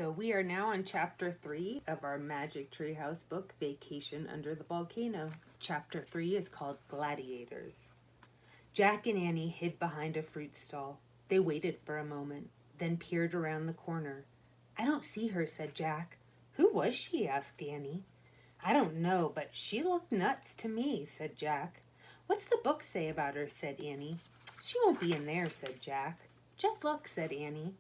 So we are now on chapter 3 of our Magic Treehouse book, Vacation Under the Volcano. Chapter 3 is called Gladiators. Jack and Annie hid behind a fruit stall. They waited for a moment, then peered around the corner. "I don't see her," said Jack. "Who was she?" asked Annie. "I don't know, but she looked nuts to me," said Jack. "What's the book say about her?" said Annie. "She won't be in there," said Jack. "Just look," said Annie.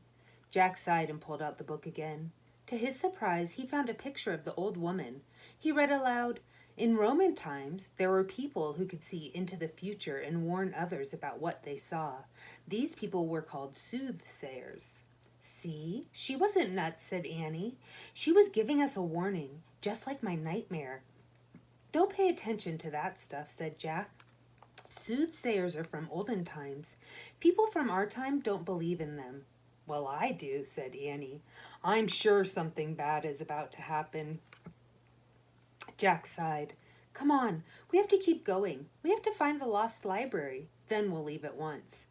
Jack sighed and pulled out the book again. To his surprise, he found a picture of the old woman. He read aloud, "In Roman times, there were people who could see into the future and warn others about what they saw. These people were called soothsayers." "See, she wasn't nuts," said Annie. "She was giving us a warning, just like my nightmare." "Don't pay attention to that stuff," said Jack. "Soothsayers are from olden times. People from our time don't believe in them." "Well, I do," said Annie. "I'm sure something bad is about to happen." Jack sighed. "Come on, we have to keep going. We have to find the lost library. Then we'll leave at once."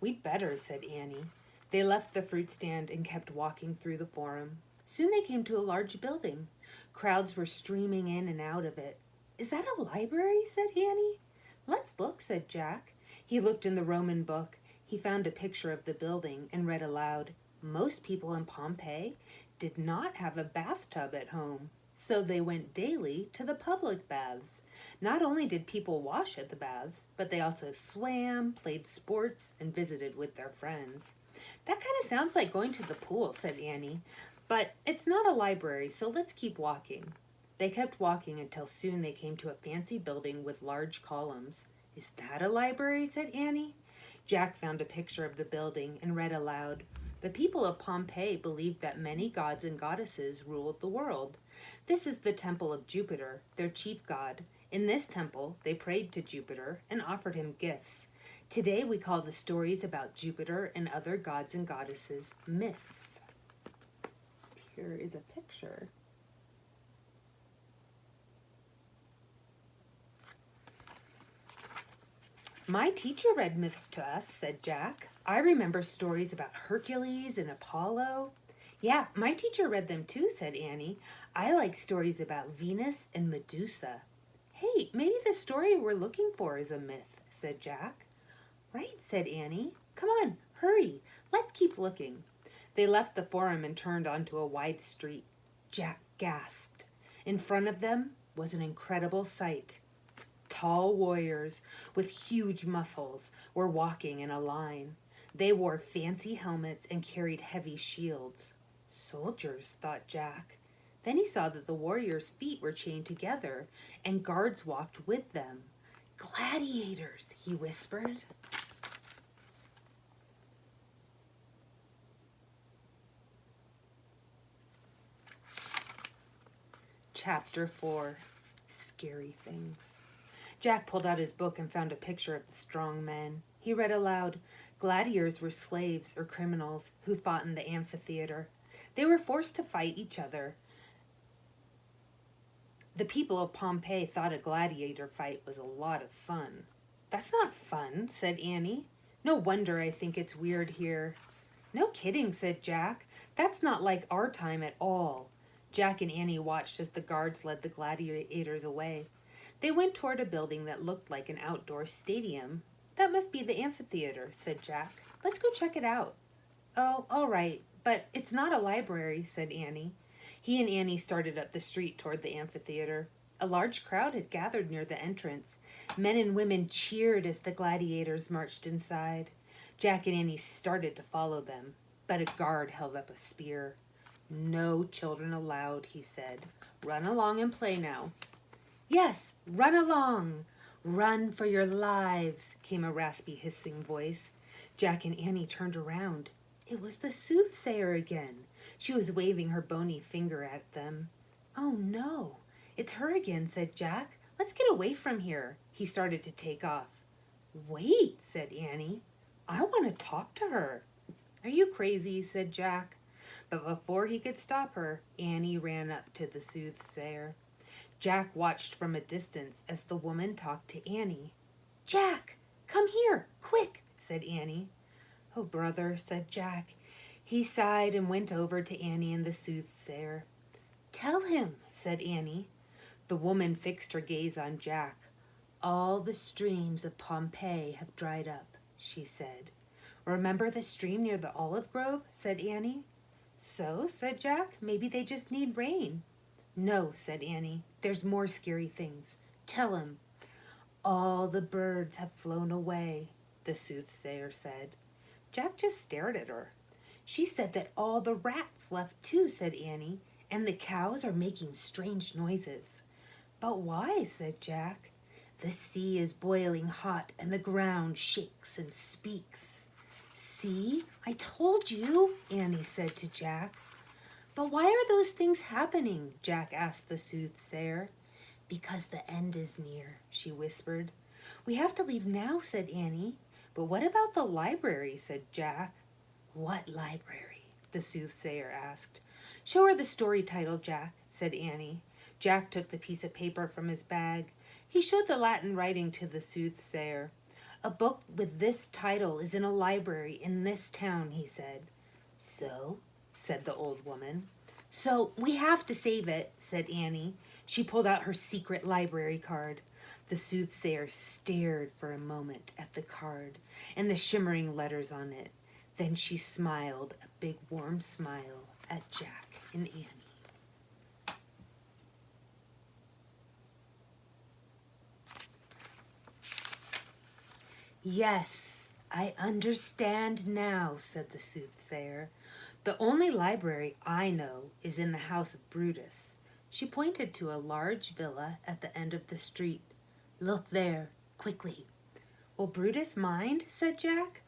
"We'd better," said Annie. They left the fruit stand and kept walking through the forum. Soon they came to a large building. Crowds were streaming in and out of it. "Is that a library?" said Annie. "Let's look," said Jack. He looked in the Roman book. He found a picture of the building and read aloud, "Most people in Pompeii did not have a bathtub at home, so they went daily to the public baths. Not only did people wash at the baths, but they also swam, played sports, and visited with their friends." "That kind of sounds like going to the pool," said Annie. "But it's not a library, so let's keep walking." They kept walking until soon they came to a fancy building with large columns. "Is that a library?" said Annie. Jack found a picture of the building and read aloud, "The people of Pompeii believed that many gods and goddesses ruled the world. This is the temple of Jupiter, their chief god. In this temple, they prayed to Jupiter and offered him gifts. Today we call the stories about Jupiter and other gods and goddesses myths." Here is a picture. "My teacher read myths to us," said Jack. "I remember stories about Hercules and Apollo." "Yeah, my teacher read them too," said Annie. "I like stories about Venus and Medusa." "Hey, maybe the story we're looking for is a myth," said Jack. "Right," said Annie. "Come on, hurry. Let's keep looking." They left the forum and turned onto a wide street. Jack gasped. In front of them was an incredible sight. Tall warriors with huge muscles were walking in a line. They wore fancy helmets and carried heavy shields. "Soldiers," thought Jack. Then he saw that the warriors' feet were chained together and guards walked with them. "Gladiators," he whispered. Chapter 4. Scary Things. Jack pulled out his book and found a picture of the strong men. He read aloud, "Gladiators were slaves or criminals who fought in the amphitheater. They were forced to fight each other. The people of Pompeii thought a gladiator fight was a lot of fun." "That's not fun," said Annie. "No wonder I think it's weird here." "No kidding," said Jack. "That's not like our time at all." Jack and Annie watched as the guards led the gladiators away. They went toward a building that looked like an outdoor stadium. "That must be the amphitheater," said Jack. "Let's go check it out." "Oh, all right, but it's not a library," said Annie. He and Annie started up the street toward the amphitheater. A large crowd had gathered near the entrance. Men and women cheered as the gladiators marched inside. Jack and Annie started to follow them, but a guard held up a spear. "No children allowed," he said. "Run along and play now." "Yes, run along! Run for your lives!" came a raspy, hissing voice. Jack and Annie turned around. It was the soothsayer again. She was waving her bony finger at them. "Oh no, it's her again," said Jack. "Let's get away from here." He started to take off. "Wait," said Annie. "I want to talk to her." "Are you crazy?" said Jack. But before he could stop her, Annie ran up to the soothsayer. Jack watched from a distance as the woman talked to Annie. "Jack, come here, quick," said Annie. "Oh, brother," said Jack. He sighed and went over to Annie and the soothsayer. "Tell him," said Annie. The woman fixed her gaze on Jack. "All the streams of Pompeii have dried up," she said. "Remember the stream near the olive grove?" said Annie. "So," said Jack, "maybe they just need rain." "No," said Annie, "there's more scary things. Tell him." "All the birds have flown away," the soothsayer said. Jack just stared at her. "She said that all the rats left too," said Annie, "and the cows are making strange noises." "But why?" said Jack. "The sea is boiling hot and the ground shakes and speaks." "See, I told you," Annie said to Jack. "But why are those things happening?" Jack asked the soothsayer. "Because the end is near," she whispered. "We have to leave now," said Annie. "But what about the library?" said Jack. "What library?" the soothsayer asked. "Show her the story title, Jack," said Annie. Jack took the piece of paper from his bag. He showed the Latin writing to the soothsayer. "A book with this title is in a library in this town," he said. "So?" said the old woman. "So we have to save it," said Annie. She pulled out her secret library card. The soothsayer stared for a moment at the card and the shimmering letters on it. Then she smiled a big warm smile at Jack and Annie. "Yes, I understand now," said the soothsayer. "The only library I know is in the house of Brutus." She pointed to a large villa at the end of the street. "Look there, quickly." "Will Brutus mind?" said Jack.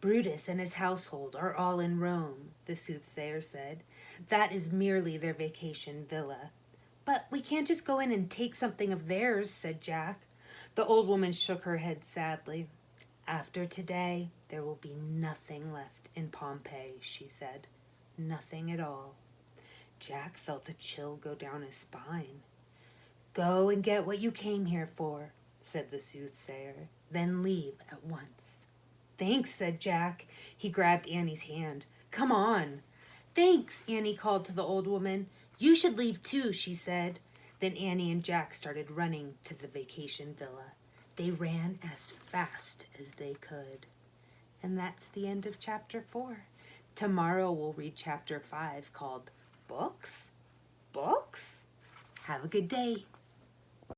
"Brutus and his household are all in Rome," the soothsayer said. "That is merely their vacation villa." "But we can't just go in and take something of theirs," said Jack. The old woman shook her head sadly. "After today, there will be nothing left in Pompeii," she said. "Nothing at all." Jack felt a chill go down his spine. "Go and get what you came here for," said the soothsayer. "Then leave at once." "Thanks," said Jack. He grabbed Annie's hand. "Come on." "Thanks," Annie called to the old woman. "You should leave too," she said. Then Annie and Jack started running to the vacation villa. They ran as fast as they could. And that's the end of chapter 4. Tomorrow we'll read chapter 5 called Books? Books? Have a good day.